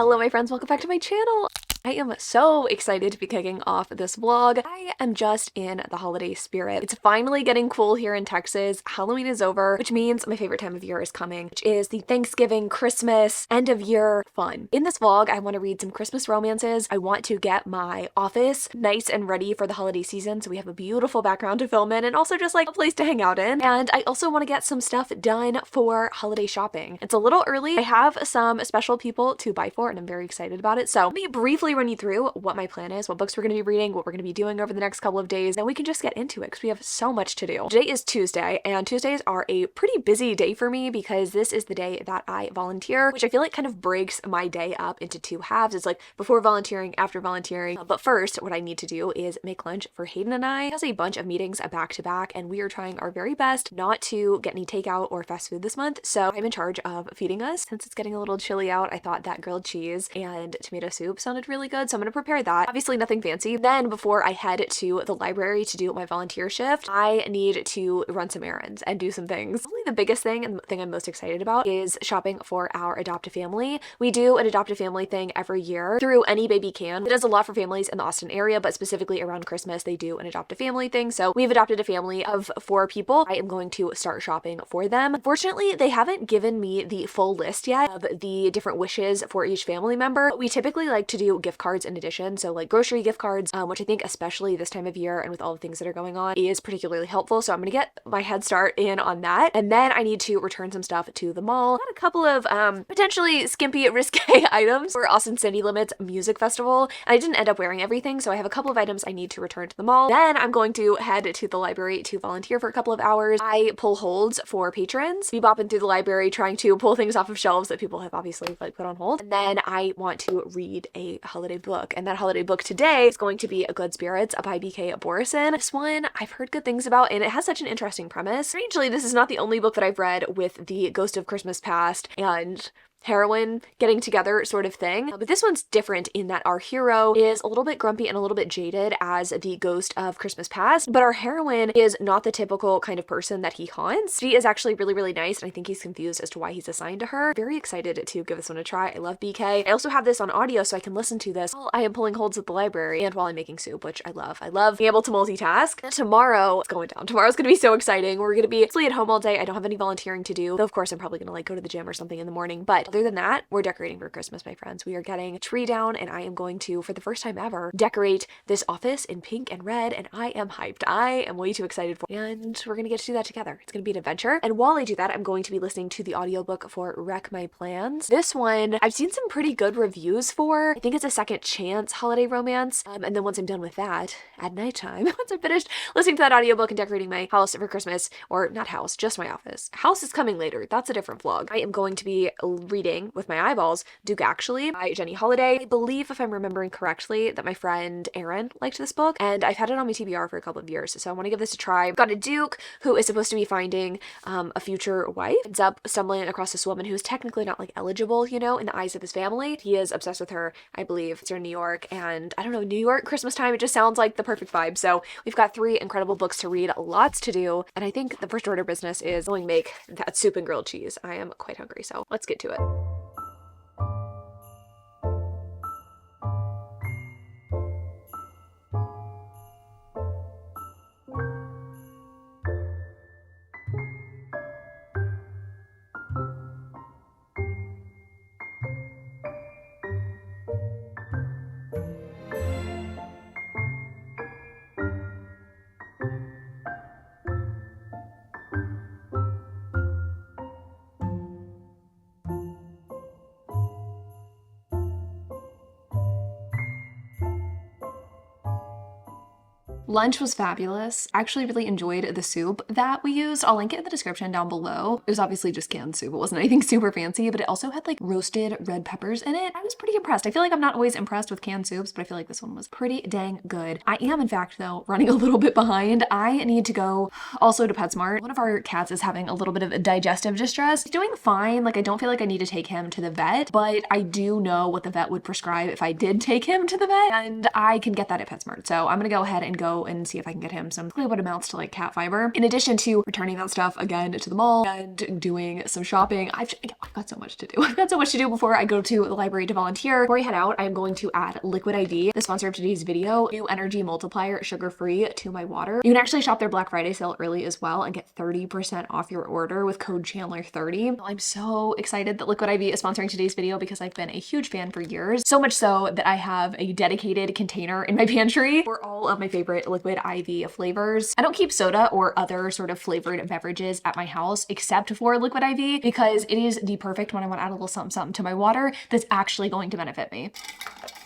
Hello my friends, welcome back to my channel. I am so excited to be kicking off this vlog. I am just in the holiday spirit. It's finally getting cool here in Texas. Halloween is over, which means my favorite time of year is coming, which is the Thanksgiving, Christmas, end of year fun. In this vlog, I want to read some Christmas romances. I want to get my office nice and ready for the holiday season so we have a beautiful background to film in and also just like a place to hang out in. And I also want to get some stuff done for holiday shopping. It's a little early. I have some special people to buy for and I'm very excited about it. So let me briefly run you through what my plan is, what books we're going to be reading, what we're going to be doing over the next couple of days, and we can just get into it because we have so much to do. Today is Tuesday, and Tuesdays are a pretty busy day for me because this is the day that I volunteer, which I feel like kind of breaks my day up into two halves. It's like before volunteering, after volunteering. But first, what I need to do is make lunch for Hayden and I. He has a bunch of meetings back to back, and we are trying our very best not to get any takeout or fast food this month. So I'm in charge of feeding us. Since it's getting a little chilly out, I thought that grilled cheese and tomato soup sounded really good. So I'm gonna prepare that. Obviously nothing fancy. Then before I head to the library to do my volunteer shift, I need to run some errands and do some things. Probably the biggest thing and the thing I'm most excited about is shopping for our adoptive family. We do an adoptive family thing every year through Any Baby Can. It does a lot for families in the Austin area, but specifically around Christmas, they do an adoptive family thing. So we've adopted a family of 4 people. I am going to start shopping for them. Unfortunately, they haven't given me the full list yet of the different wishes for each family member. We typically like to do gift cards in addition, so like grocery gift cards, which I think especially this time of year and with all the things that are going on is particularly helpful. So I'm gonna get my head start in on that, and then I need to return some stuff to the mall. Got a couple of potentially skimpy, risque items for Austin City Limits Music Festival, and I didn't end up wearing everything, so I have a couple of items I need to return to the mall. Then I'm going to head to the library to volunteer for a couple of hours. I pull holds for patrons, be bopping through the library trying to pull things off of shelves that people have obviously like put on hold, and then I want to read a holiday book, and that holiday book today is going to be A Good Spirits by B.K. Borison. This one I've heard good things about and it has such an interesting premise. Strangely, this is not the only book that I've read with the Ghost of Christmas Past and heroine getting together sort of thing. But this one's different in that our hero is a little bit grumpy and a little bit jaded as the ghost of Christmas past, but our heroine is not the typical kind of person that he haunts. She is actually really, really nice, and I think he's confused as to why he's assigned to her. Very excited to give this one a try. I love BK. I also have this on audio so I can listen to this while I am pulling holds at the library and while I'm making soup, which I love. I love being able to multitask. And tomorrow, it's going down. Tomorrow's gonna be so exciting. We're gonna be at home all day. I don't have any volunteering to do, though of course I'm probably gonna like go to the gym or something in the morning, but other than that, we're decorating for Christmas, my friends. We are getting a tree down, and I am going to, for the first time ever, decorate this office in pink and red, and I am hyped. I am way too excited for it, and we're gonna get to do that together. It's gonna be an adventure, and while I do that, I'm going to be listening to the audiobook for Wreck My Plans. This one, I've seen some pretty good reviews for. I think it's a second chance holiday romance, and then once I'm done with that, at nighttime, once I'm finished listening to that audiobook and decorating my house for Christmas, or not house, just my office. House is coming later. That's a different vlog. I am going to be reading with my eyeballs Duke Actually by Jenny Holiday. I believe, if I'm remembering correctly, that my friend Erin liked this book, and I've had it on my TBR for a couple of years, so I want to give this a try. I've got a Duke who is supposed to be finding a future wife, ends up stumbling across this woman who's technically not like eligible, you know, in the eyes of his family. He is obsessed with her, I believe. It's in New York, and I don't know, New York Christmas time, it just sounds like the perfect vibe. So we've got 3 incredible books to read, lots to do, and I think the first order of business is going to make that soup and grilled cheese. I am quite hungry, so let's get to it. Lunch was fabulous. I actually really enjoyed the soup that we used. I'll link it in the description down below. It was obviously just canned soup. It wasn't anything super fancy, but it also had like roasted red peppers in it. I was pretty impressed. I feel like I'm not always impressed with canned soups, but I feel like this one was pretty dang good. I am, in fact, though, running a little bit behind. I need to go also to PetSmart. One of our cats is having a little bit of digestive distress. He's doing fine. Like, I don't feel like I need to take him to the vet, but I do know what the vet would prescribe if I did take him to the vet, and I can get that at PetSmart. So I'm gonna go ahead and go go and see if I can get him some what amounts to like cat fiber, in addition to returning that stuff again to the mall and doing some shopping. I've got so much to do. I've got so much to do before I go to the library to volunteer. Before I head out, I'm going to add Liquid IV, the sponsor of today's video, new energy multiplier, sugar-free, to my water. You can actually shop their Black Friday sale early as well and get 30% off your order with code Chandler30. I'm so excited that Liquid IV is sponsoring today's video because I've been a huge fan for years. So much so that I have a dedicated container in my pantry for all of my favorite Liquid IV flavors. I don't keep soda or other sort of flavored beverages at my house except for Liquid IV because it is the perfect when I want to add a little something to my water that's actually going to benefit me.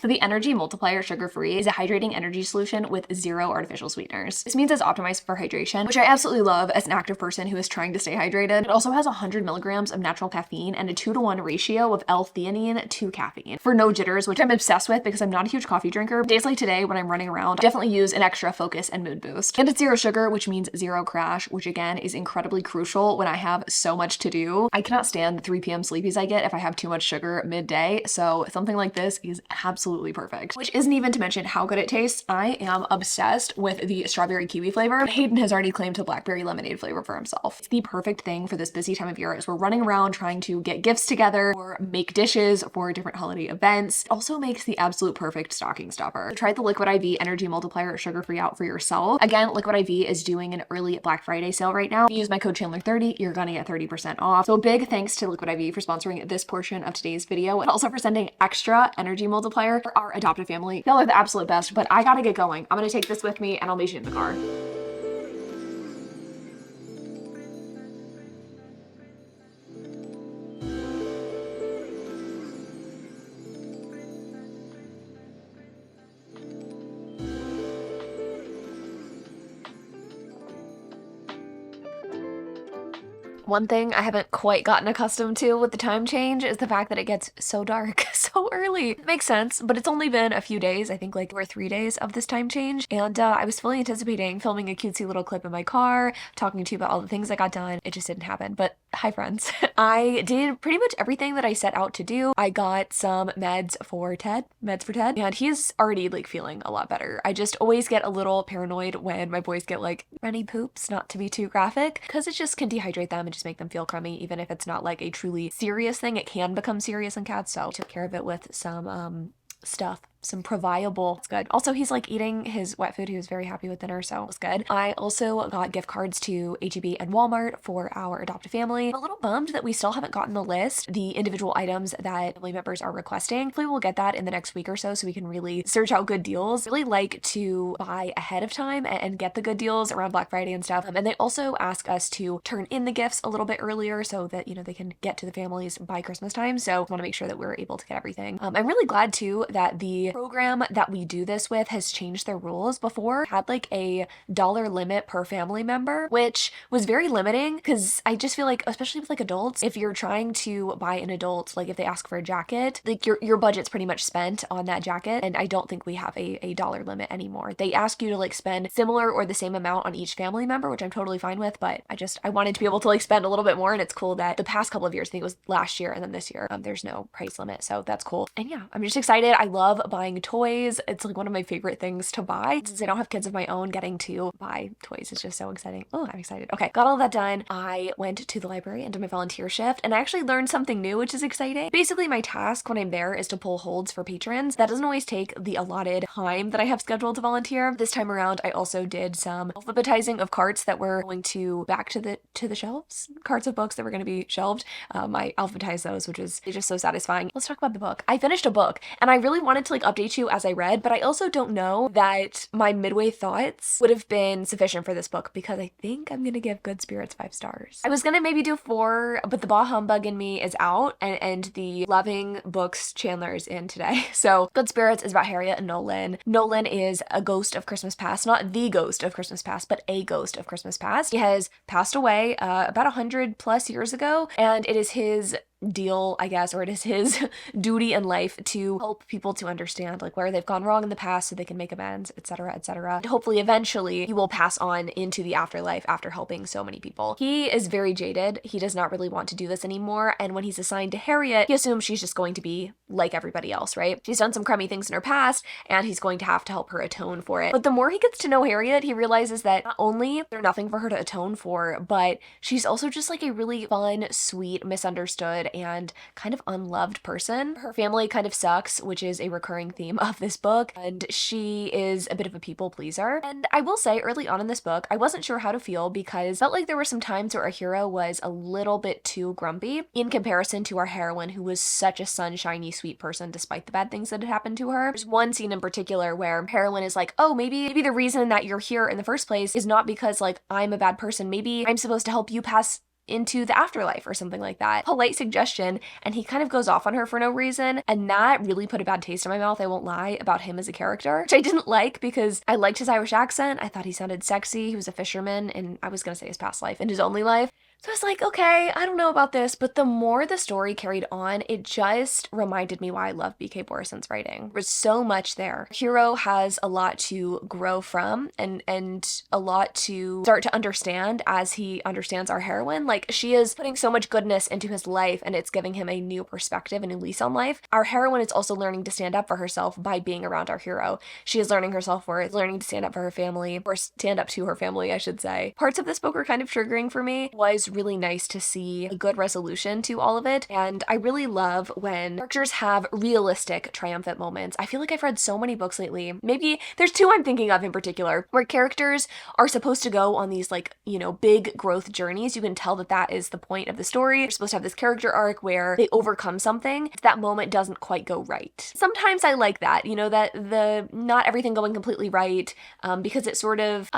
So the Energy Multiplier Sugar-Free is a hydrating energy solution with 0 artificial sweeteners. This means it's optimized for hydration, which I absolutely love as an active person who is trying to stay hydrated. It also has 100 milligrams of natural caffeine and a 2-to-1 ratio of L-theanine to caffeine for no jitters, which I'm obsessed with because I'm not a huge coffee drinker. Days like today when I'm running around, I definitely use an extra focus and mood boost. And it's 0 sugar, which means 0 crash, which again is incredibly crucial when I have so much to do. I cannot stand the 3 p.m. sleepies I get if I have too much sugar midday, so something like this is absolutely perfect. Which isn't even to mention how good it tastes. I am obsessed with the strawberry kiwi flavor. Hayden has already claimed the blackberry lemonade flavor for himself. It's the perfect thing for this busy time of year as we're running around trying to get gifts together or make dishes for different holiday events. It also makes the absolute perfect stocking stuffer. So try the Liquid IV Energy Multiplier Sugar-Free out for yourself. Again, Liquid IV is doing an early Black Friday sale right now. If you use my code Chandler30, you're gonna get 30% off. So big thanks to Liquid IV for sponsoring this portion of today's video and also for sending extra energy multiplier for our adoptive family. Y'all are the absolute best, but I gotta get going. I'm gonna take this with me and I'll meet you in the car. One thing I haven't quite gotten accustomed to with the time change is the fact that it gets so dark so early. It makes sense, but it's only been a few days, I think like 2 or 3 days of this time change, and I was fully anticipating filming a cutesy little clip in my car, talking to you about all the things I got done. It just didn't happen, but hi friends. I did pretty much everything that I set out to do. I got some meds for Ted, and he's already like feeling a lot better. I just always get a little paranoid when my boys get like runny poops, not to be too graphic, because it just can dehydrate them and just make them feel crummy. Even if it's not like a truly serious thing, it can become serious in cats. So I took care of it with some stuff, some Proviable. It's good. Also, he's like eating his wet food. He was very happy with dinner, so it was good. I also got gift cards to H-E-B and Walmart for our adoptive family. I'm a little bummed that we still haven't gotten the list, the individual items that family members are requesting. Hopefully we'll get that in the next week or so we can really search out good deals. I really like to buy ahead of time and get the good deals around Black Friday and stuff. And they also ask us to turn in the gifts a little bit earlier so that, you know, they can get to the families by Christmas time. So I want to make sure that we're able to get everything. I'm really glad too that the program that we do this with has changed their rules. Before had like a dollar limit per family member, which was very limiting because I just feel like, especially with like adults, if you're trying to buy an adult, like if they ask for a jacket, like your budget's pretty much spent on that jacket. And I don't think we have a dollar limit anymore. They ask you to like spend similar or the same amount on each family member, which I'm totally fine with, but I wanted to be able to like spend a little bit more. And it's cool that the past couple of years, I think it was last year and then this year, there's no price limit. So that's cool. And yeah, I'm just excited. I love buying toys. It's like one of my favorite things to buy. Since I don't have kids of my own, getting to buy toys is just so exciting. Oh, I'm excited. Okay, got all that done. I went to the library and did my volunteer shift, and I actually learned something new, which is exciting. Basically, my task when I'm there is to pull holds for patrons. That doesn't always take the allotted time that I have scheduled to volunteer. This time around, I also did some alphabetizing of carts that were going to back to the shelves. Carts of books that were going to be shelved. I alphabetized those, which is just so satisfying. Let's talk about the book. I finished a book, and I really wanted to like update you as I read, but I also don't know that my midway thoughts would have been sufficient for this book because I think I'm gonna give Good Spirits 5 stars. I was gonna maybe do 4, but the Bah Humbug in me is out, and the Loving Books Chandler is in today. So Good Spirits is about Harriet and Nolan. Nolan is a ghost of Christmas past, not the ghost of Christmas past, but a ghost of Christmas past. He has passed away about 100 plus years ago, and it is his deal, I guess, or it is his duty in life to help people to understand like where they've gone wrong in the past so they can make amends, etc., etc. Hopefully eventually he will pass on into the afterlife after helping so many people. He is very jaded. He does not really want to do this anymore, and when he's assigned to Harriet, he assumes she's just going to be like everybody else, right? She's done some crummy things in her past, and he's going to have to help her atone for it. But the more he gets to know Harriet, he realizes that not only there's nothing for her to atone for, but she's also just like a really fun, sweet, misunderstood, and kind of unloved person. Her family kind of sucks, which is a recurring theme of this book, and she is a bit of a people pleaser. And I will say, early on in this book, I wasn't sure how to feel because I felt like there were some times where our hero was a little bit too grumpy in comparison to our heroine, who was such a sunshiny, sweet person despite the bad things that had happened to her. There's one scene in particular where heroine is like, oh, maybe the reason that you're here in the first place is not because like I'm a bad person. Maybe I'm supposed to help you pass into the afterlife or something like that. Polite suggestion, and he kind of goes off on her for no reason, and that really put a bad taste in my mouth, I won't lie, about him as a character, which I didn't like because I liked his Irish accent. I thought he sounded sexy. He was a fisherman, and I was gonna say his past life and his only life. So I was like, okay, I don't know about this, but the more the story carried on, it just reminded me why I love B.K. Borison's writing. There's so much there. Hero has a lot to grow from and a lot to start to understand as he understands our heroine. Like, she is putting so much goodness into his life, and it's giving him a new perspective, a new lease on life. Our heroine is also learning to stand up for herself by being around our hero. She is learning her self-worth, learning to stand up for her family, or stand up to her family, I should say. Parts of this book were kind of triggering for me. Was really nice to see a good resolution to all of it, and I really love when characters have realistic triumphant moments. I feel like I've read so many books lately, maybe there's two I'm thinking of in particular, where characters are supposed to go on these like, you know, big growth journeys. You can tell that that is the point of the story. You're supposed to have this character arc where they overcome something. That moment doesn't quite go right. Sometimes I like that, you know, that the not everything going completely right, because it sort of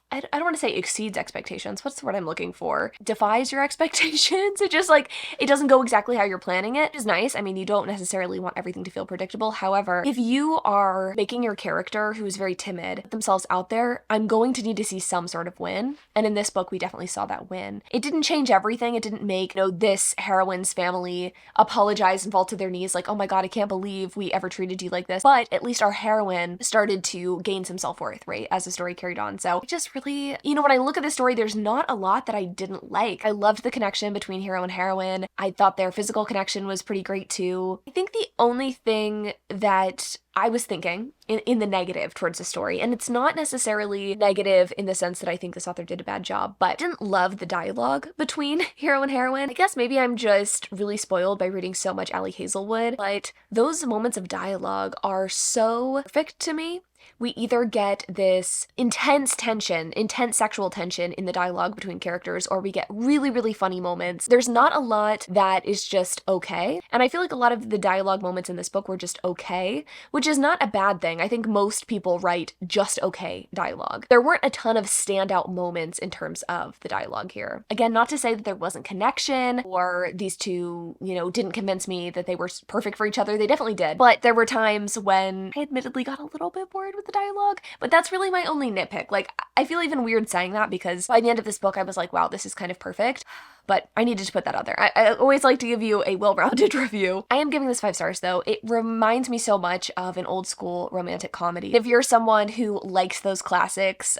I don't want to say exceeds expectations. What's the word I'm looking for? Defies your expectations. It just like, it doesn't go exactly how you're planning it. It's nice. I mean, you don't necessarily want everything to feel predictable. However, if you are making your character who's very timid put themselves out there, I'm going to need to see some sort of win. And in this book, we definitely saw that win. It didn't change everything. It didn't make, you know, this heroine's family apologize and fall to their knees like, oh my God, I can't believe we ever treated you like this. But at least our heroine started to gain some self-worth, right? As the story carried on. So it just really, you know, when I look at the story, there's not a lot that I didn't like. I loved the connection between hero and heroine. I thought their physical connection was pretty great too. I think the only thing that I was thinking in the negative towards the story, and it's not necessarily negative in the sense that I think this author did a bad job, but I didn't love the dialogue between hero and heroine. I guess maybe I'm just really spoiled by reading so much Ali Hazelwood, but those moments of dialogue are so perfect to me. We either get this intense tension, intense sexual tension in the dialogue between characters, or we get really, really funny moments. There's not a lot that is just okay. And I feel like a lot of the dialogue moments in this book were just okay, which is not a bad thing. I think most people write just okay dialogue. There weren't a ton of standout moments in terms of the dialogue here. Again, not to say that there wasn't connection or these two, you know, didn't convince me that they were perfect for each other. They definitely did. But there were times when I admittedly got a little bit bored with the dialogue, but that's really my only nitpick. Like, I feel even weird saying that because by the end of this book, I was like, wow, this is kind of perfect. But I needed to put that out there. I always like to give you a well-rounded review. I am giving this 5 stars though. It reminds me so much of an old school romantic comedy. If you're someone who likes those classics,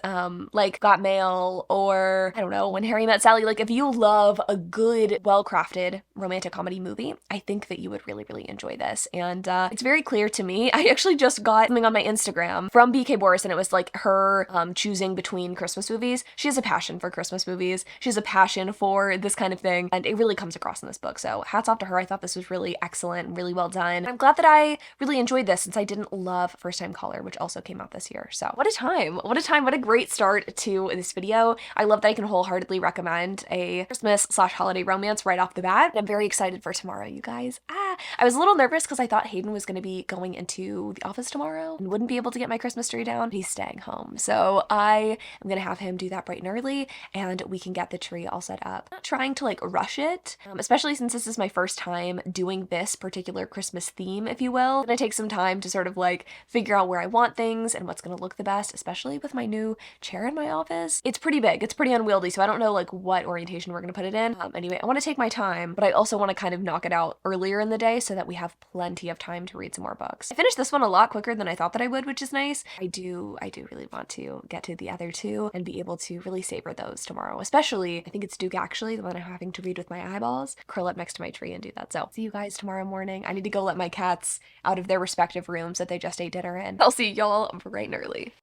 like Got Mail or, I don't know, When Harry Met Sally, like if you love a good, well-crafted romantic comedy movie, I think that you would really, really enjoy this. And it's very clear to me. I actually just got something on my Instagram from B.K. Borison. It was like her choosing between Christmas movies. She has a passion for Christmas movies. She has a passion for this kind of thing, and it really comes across in this book. So hats off to her. I thought this was really excellent and really well done. I'm glad that I really enjoyed this since I didn't love First Time Caller, which also came out this year. So what a time. What a time. What a great start to this video. I love that I can wholeheartedly recommend a Christmas/holiday romance right off the bat. I'm very excited for tomorrow, you guys. I was a little nervous because I thought Hayden was going to be going into the office tomorrow and wouldn't be able to get my Christmas tree down. He's staying home. So I am going to have him do that bright and early, and we can get the tree all set up. I'm not trying to like rush it, especially since this is my first time doing this particular Christmas theme, if you will. I'm gonna take some time to sort of like figure out where I want things and what's gonna look the best, especially with my new chair in my office. It's pretty big, it's pretty unwieldy, so I don't know like what orientation we're gonna put it in. Anyway, I want to take my time, but I also want to kind of knock it out earlier in the day Thursday so that we have plenty of time to read some more books. I finished this one a lot quicker than I thought that I would, which is nice. I do really want to get to the other two and be able to really savor those tomorrow. Especially, I think it's Duke actually, the one I'm having to read with my eyeballs. Curl up next to my tree and do that. So see you guys tomorrow morning. I need to go let my cats out of their respective rooms that they just ate dinner in. I'll see y'all bright and early.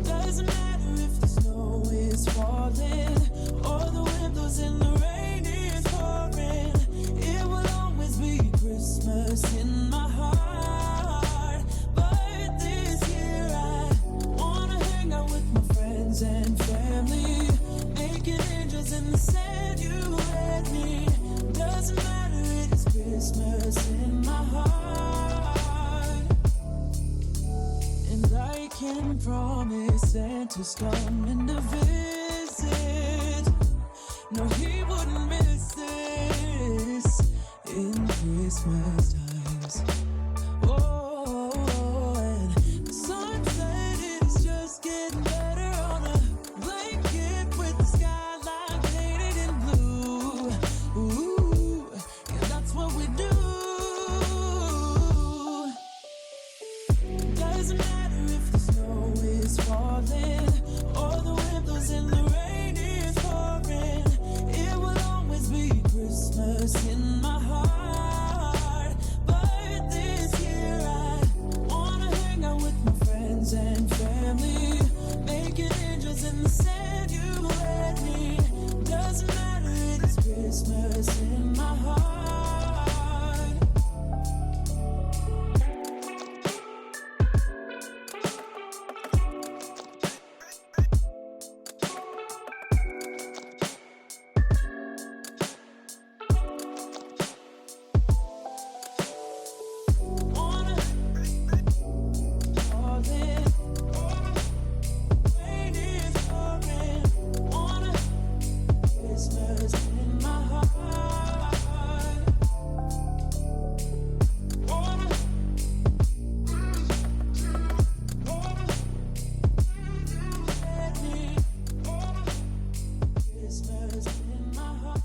Doesn't matter if the snow is falling or the windows in the rain is pouring. It will always be Christmas in my heart. But this year I wanna hang out with my friends and family, making angels in the sand. You and me. Doesn't matter, it's Christmas in my heart. And I can promise Santa's coming to visit. No, he wouldn't miss this in Christmas times. Oh, and the sunset is just getting better on a blanket with the skyline painted in blue. Ooh, yeah, that's what we do. Doesn't matter if the snow is falling or the windows in the rain is pouring. It will always be Christmas in my heart. But this year I wanna hang out with my friends and family, making angels in the sand. You and me. Doesn't matter, it's Christmas in my heart. Wanna fall in, rain is pouring. Wanna Christmas in my heart. Wanna let me. Wanna Christmas in my heart.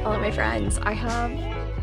Hello, my friends. I have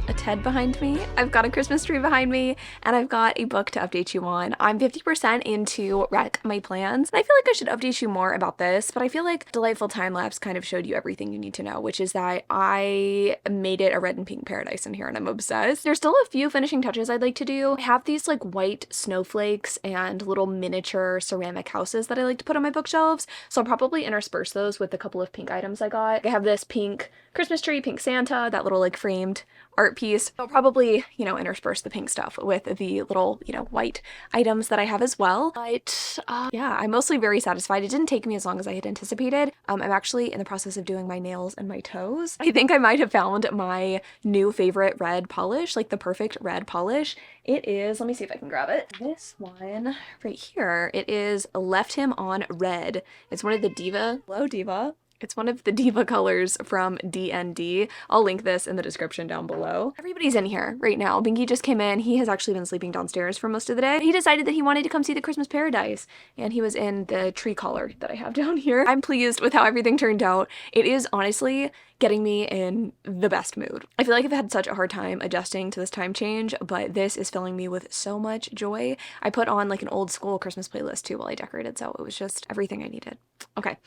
a TED behind me, I've got a Christmas tree behind me, and I've got a book to update you on. I'm 50% into Wreck My Plans, and I feel like I should update you more about this, but I feel like Delightful Time Lapse kind of showed you everything you need to know, which is that I made it a red and pink paradise in here, and I'm obsessed. There's still a few finishing touches I'd like to do. I have these like white snowflakes and little miniature ceramic houses that I like to put on my bookshelves, so I'll probably intersperse those with a couple of pink items I got. I have this pink Christmas tree, pink Santa, that little like framed art piece. I'll probably, intersperse the pink stuff with the little, white items that I have as well. But yeah, I'm mostly very satisfied. It didn't take me as long as I had anticipated. I'm actually in the process of doing my nails and my toes. I think I might have found my new favorite red polish, like the perfect red polish. It is, let me see if I can grab it. This one right here, it is Left Him on Red. It's one of the Diva, hello Diva. It's one of the Diva colors from D&D. I'll link this in the description down below. Everybody's in here right now. Binky just came in. He has actually been sleeping downstairs for most of the day. He decided that he wanted to come see the Christmas Paradise, and he was in the tree collar that I have down here. I'm pleased with how everything turned out. It is honestly getting me in the best mood. I feel like I've had such a hard time adjusting to this time change, but this is filling me with so much joy. I put on like an old school Christmas playlist too while I decorated, so it was just everything I needed. Okay,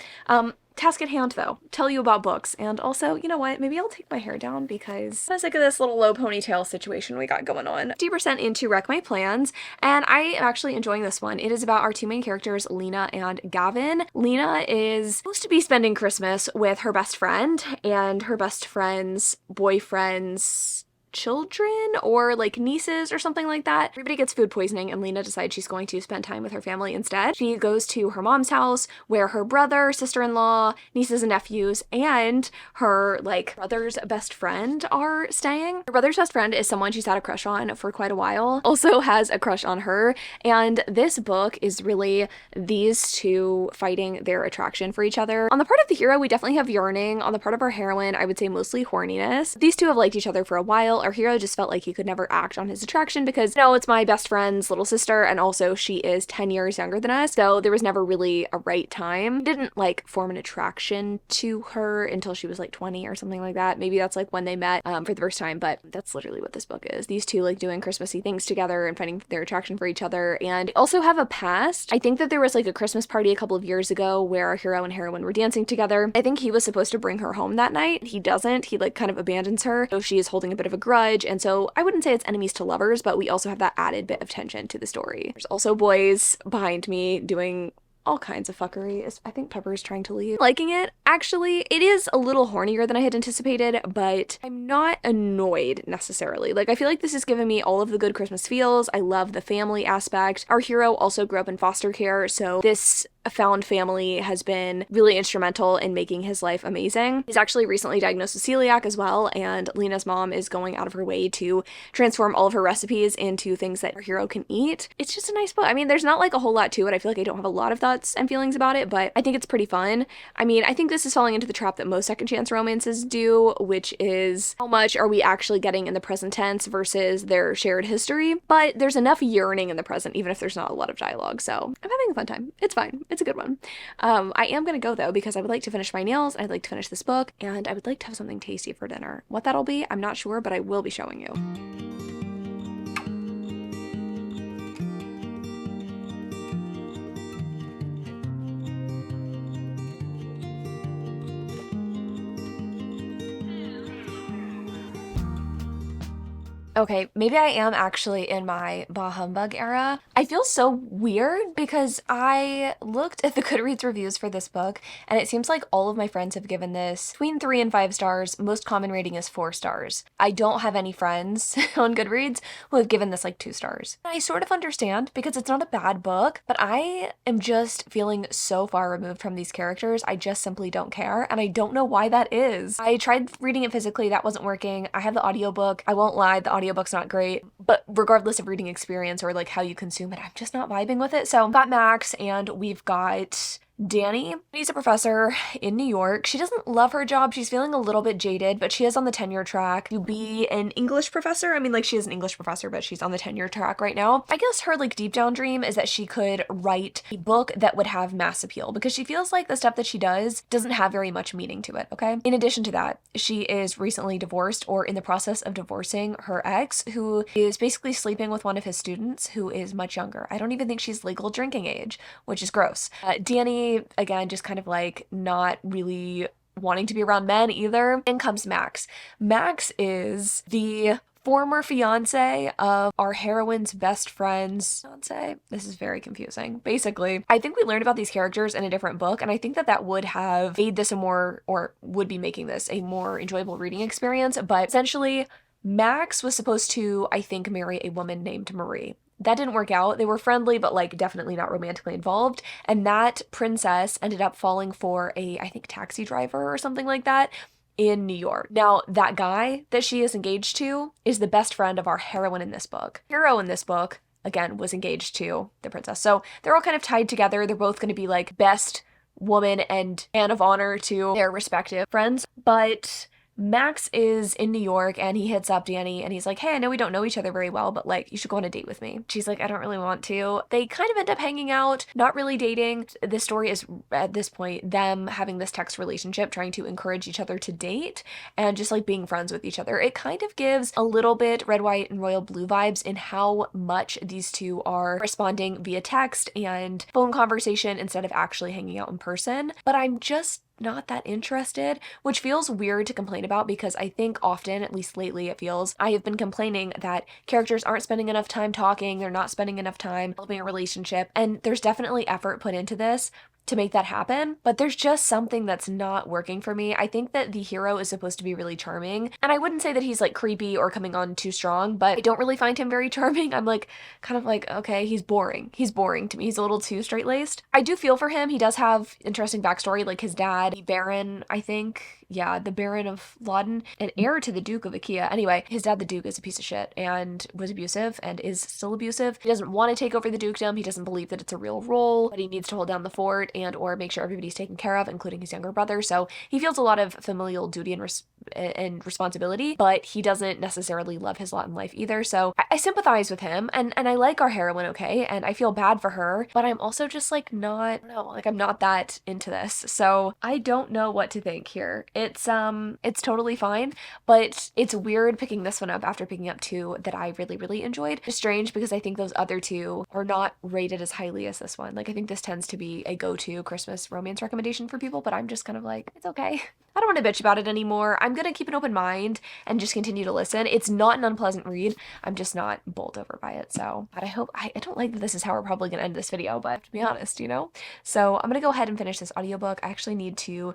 task at hand though, tell you about books, and also, you know what, maybe I'll take my hair down because I'm sick of this little low ponytail situation we got going on. 50% into Wreck My Plans, and I am actually enjoying this one. It is about our two main characters, Lena and Gavin. Lena is supposed to be spending Christmas with her best friend and her best friend's boyfriend's children or like nieces or something like that. Everybody gets food poisoning and Lena decides she's going to spend time with her family instead. She goes to her mom's house where her brother, sister-in-law, nieces and nephews, and her like brother's best friend are staying. Her brother's best friend is someone she's had a crush on for quite a while, also has a crush on her, and this book is really these two fighting their attraction for each other. On the part of the hero, we definitely have yearning. On the part of our heroine, I would say mostly horniness. These two have liked each other for a while. Our hero just felt like he could never act on his attraction because, no, it's my best friend's little sister, and also she is 10 years younger than us, so there was never really a right time. He didn't like form an attraction to her until she was like 20 or something like that. Maybe that's like when they met for the first time, but that's literally what this book is. These two like doing Christmassy things together and finding their attraction for each other, and also have a past. I think that there was like a Christmas party a couple of years ago where our hero and heroine were dancing together. I think he was supposed to bring her home that night. He doesn't. He like kind of abandons her, so she is holding a bit of a grudge, and so I wouldn't say it's enemies to lovers, but we also have that added bit of tension to the story. There's also boys behind me doing all kinds of fuckery. I think Pepper's trying to leave. Liking it. Actually, it is a little hornier than I had anticipated, but I'm not annoyed necessarily. Like, I feel like this is giving me all of the good Christmas feels. I love the family aspect. Our hero also grew up in foster care, so this found family has been really instrumental in making his life amazing. He's actually recently diagnosed with celiac as well, and Lena's mom is going out of her way to transform all of her recipes into things that our hero can eat. It's just a nice book. I mean, there's not like a whole lot to it. I feel like I don't have a lot of thoughts and feelings about it, but I think it's pretty fun. I mean, I think this is falling into the trap that most second chance romances do, which is how much are we actually getting in the present tense versus their shared history, but there's enough yearning in the present, even if there's not a lot of dialogue, so I'm having a fun time. It's fine. It's a good one. I am gonna go though because I would like to finish my nails, I'd like to finish this book, and I would like to have something tasty for dinner. What that'll be, I'm not sure, but I will be showing you. Okay, maybe I am actually in my bah humbug era. I feel so weird because I looked at the Goodreads reviews for this book, and it seems like all of my friends have given this between 3 and 5 stars. Most common rating is 4 stars. I don't have any friends on Goodreads who have given this like 2 stars. I sort of understand because it's not a bad book, but I am just feeling so far removed from these characters. I just simply don't care, and I don't know why that is. I tried reading it physically, that wasn't working. I have the audiobook. I won't lie, the audiobook's not great, but regardless of reading experience or like how you consume it, I'm just not vibing with it. So we've got Max and we've got Danny. She's a professor in New York. She doesn't love her job. She's feeling a little bit jaded, but she is on the tenure track to be an English professor. I mean, like, she is an English professor, but she's on the tenure track right now. I guess her, like, deep down dream is that she could write a book that would have mass appeal because she feels like the stuff that she does doesn't have very much meaning to it, okay? In addition to that, she is recently divorced or in the process of divorcing her ex, who is basically sleeping with one of his students who is much younger. I don't even think she's legal drinking age, which is gross. Danny, again, just kind of like not really wanting to be around men either. In comes Max. Max is the former fiance of our heroine's best friend's fiance. This is very confusing. Basically, I think we learned about these characters in a different book, and I think that that would have made this a more, or would be making this a more enjoyable reading experience, but essentially, Max was supposed to, I think, marry a woman named Marie. That didn't work out. They were friendly, but like definitely not romantically involved. And that princess ended up falling for a, I think, taxi driver or something like that in New York. Now, that guy that she is engaged to is the best friend of our heroine in this book. Hero in this book, again, was engaged to the princess. So they're all kind of tied together. They're both going to be like best woman and man of honor to their respective friends. But Max is in New York and he hits up Danny and he's like, hey, I know we don't know each other very well, but like, you should go on a date with me. She's like, I don't really want to. They kind of end up hanging out, not really dating. This story is, at this point, them having this text relationship, trying to encourage each other to date and just like being friends with each other. It kind of gives a little bit red, white, and royal blue vibes in how much these two are responding via text and phone conversation instead of actually hanging out in person. But I'm just not that interested, which feels weird to complain about because I think often, at least lately, it feels I have been complaining that characters aren't spending enough time talking, they're not spending enough time developing a relationship, and there's definitely effort put into this to make that happen, but there's just something that's not working for me. I think that the hero is supposed to be really charming, and I wouldn't say that he's like creepy or coming on too strong, but I don't really find him very charming. I'm like, kind of like, okay, he's boring. He's boring to me. He's a little too straight-laced. I do feel for him. He does have interesting backstory, like his dad, the Baron, I think, yeah, the Baron of Loudon, an heir to the Duke of Achaia. Anyway, his dad, the Duke, is a piece of shit and was abusive and is still abusive. He doesn't want to take over the dukedom. He doesn't believe that it's a real role, but he needs to hold down the fort and or make sure everybody's taken care of, including his younger brother. So he feels a lot of familial duty and responsibility, but he doesn't necessarily love his lot in life either. So I sympathize with him and I like our heroine, okay, and I feel bad for her, but I'm also just like not, I don't know, like I'm not that into this. So I don't know what to think here. It's totally fine, but it's weird picking this one up after picking up two that I really, really enjoyed. It's strange because I think those other two are not rated as highly as this one. Like I think this tends to be a go-to Christmas romance recommendation for people, but I'm just kind of like, it's okay. I don't want to bitch about it anymore. I'm gonna keep an open mind and just continue to listen. It's not an unpleasant read. I'm just not bowled over by it. So, but I don't like that this is how we're probably gonna end this video, but to be honest, you know? So I'm gonna go ahead and finish this audiobook. I actually need to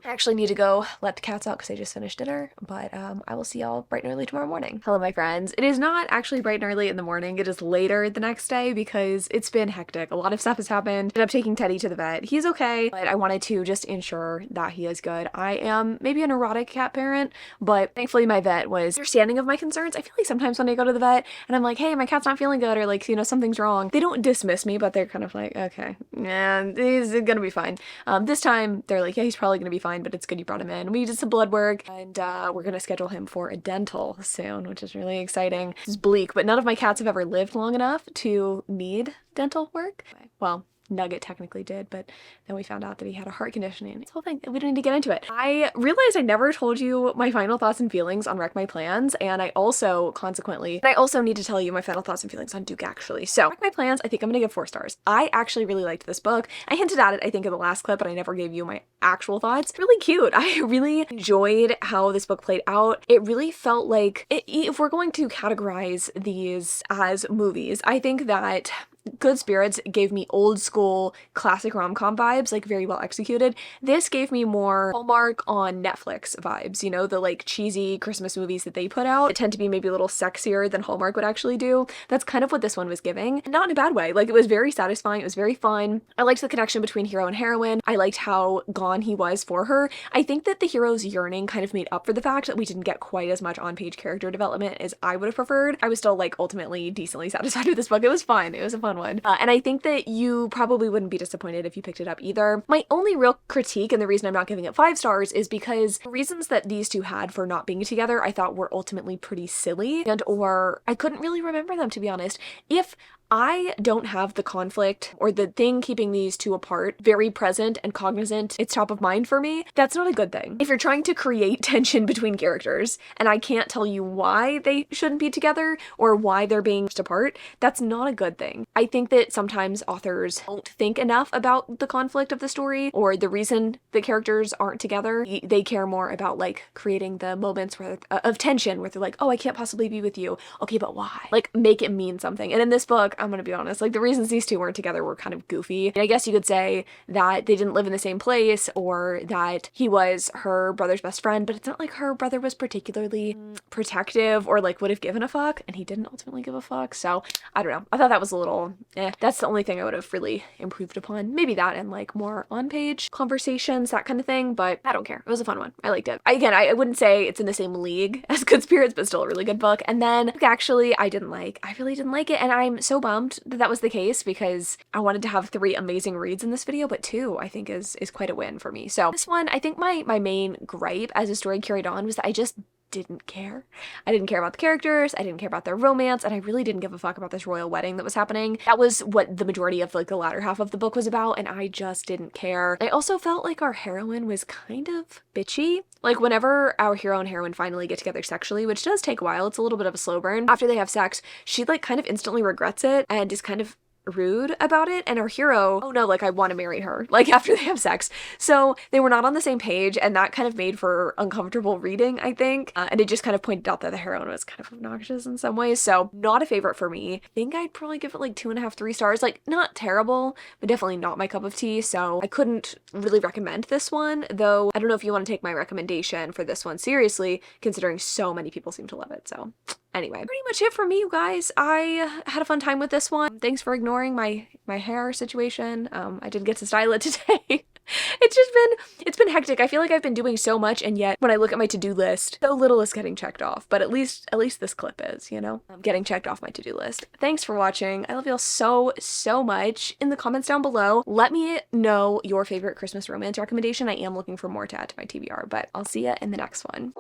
go let the cats out because I just finished dinner, but I will see y'all bright and early tomorrow morning. Hello, my friends. It is not actually bright and early in the morning. It is later the next day because it's been hectic. A lot of stuff has happened. Ended up taking Teddy to the vet. He's okay, but I wanted to just ensure that he is good. I am maybe a neurotic cat parent, but thankfully my vet was understanding of my concerns. I feel like sometimes when I go to the vet and I'm like, hey, my cat's not feeling good, or like, you know, something's wrong, they don't dismiss me, but they're kind of like, okay, yeah, he's gonna be fine. This time they're like, yeah, he's probably gonna be fine, but it's good you brought him in. We did some blood work and we're gonna schedule him for a dental soon, which is really exciting. It's bleak, but none of my cats have ever lived long enough to need dental work. Well, Nugget technically did, but then we found out that he had a heart condition and this whole thing, we don't need to get into it. I realized I never told you my final thoughts and feelings on Wreck My Plans, and I also need to tell you my final thoughts and feelings on Duke, actually. So, Wreck My Plans, I think I'm gonna give 4 stars. I actually really liked this book. I hinted at it, I think, in the last clip, but I never gave you my actual thoughts. Really cute. I really enjoyed how this book played out. It really felt like, if we're going to categorize these as movies, I think that Good Spirits gave me old school classic rom-com vibes, like very well executed. This gave me more Hallmark on Netflix vibes, you know, the like cheesy Christmas movies that they put out that tend to be maybe a little sexier than Hallmark would actually do. That's kind of what this one was giving. Not in a bad way. Like, it was very satisfying. It was very fun. I liked the connection between hero and heroine. I liked how gone he was for her. I think that the hero's yearning kind of made up for the fact that we didn't get quite as much on-page character development as I would have preferred. I was still like ultimately decently satisfied with this book. It was fun. It was a fun one. And I think that you probably wouldn't be disappointed if you picked it up either. My only real critique, and the reason I'm not giving it 5 stars, is because the reasons that these two had for not being together I thought were ultimately pretty silly, and or I couldn't really remember them, to be honest. If I don't have the conflict or the thing keeping these two apart very present and cognizant, it's top of mind for me, that's not a good thing. If you're trying to create tension between characters and I can't tell you why they shouldn't be together or why they're being pushed apart, that's not a good thing. I think that sometimes authors don't think enough about the conflict of the story or the reason the characters aren't together. They care more about like creating the moments where of tension where they're like, oh, I can't possibly be with you. Okay, but why? Like, make it mean something. And in this book, I'm gonna be honest, like the reasons these two weren't together were kind of goofy. And I guess you could say that they didn't live in the same place or that he was her brother's best friend, but it's not like her brother was particularly protective or like would have given a fuck, and he didn't ultimately give a fuck. So I don't know. I thought that was a little That's the only thing I would have really improved upon. Maybe that and like more on-page conversations, that kind of thing, but I don't care. It was a fun one. I liked it. I wouldn't say it's in the same league as Good Spirits, but still a really good book. And then actually I really didn't like it, and I'm so bummed that that was the case because I wanted to have 3 amazing reads in this video, but 2 I think is quite a win for me. So this one, I think my main gripe as the story carried on was that I just didn't care. I didn't care about the characters, I didn't care about their romance, and I really didn't give a fuck about this royal wedding that was happening. That was what the majority of like the latter half of the book was about, and I just didn't care. I also felt like our heroine was kind of bitchy. Like whenever our hero and heroine finally get together sexually, which does take a while, it's a little bit of a slow burn. After they have sex, she like kind of instantly regrets it and is kind of rude about it, and our hero, oh no, like I want to marry her, like after they have sex. So they were not on the same page, and that kind of made for uncomfortable reading, I think, and it just kind of pointed out that the heroine was kind of obnoxious in some ways. So not a favorite for me. I think I'd probably give it like 2.5, 3 stars. Like not terrible, but definitely not my cup of tea. So I couldn't really recommend this one, though I don't know if you want to take my recommendation for this one seriously, considering so many people seem to love it. So anyway, pretty much it for me, you guys. I had a fun time with this one. Thanks for ignoring my hair situation. I didn't get to style it today. It's been hectic. I feel like I've been doing so much, and yet when I look at my to-do list, so little is getting checked off. But at least this clip is, you know, getting checked off my to-do list. Thanks for watching. I love you all so much. In the comments down below, let me know your favorite Christmas romance recommendation. I am looking for more to add to my TBR, but I'll see ya in the next one.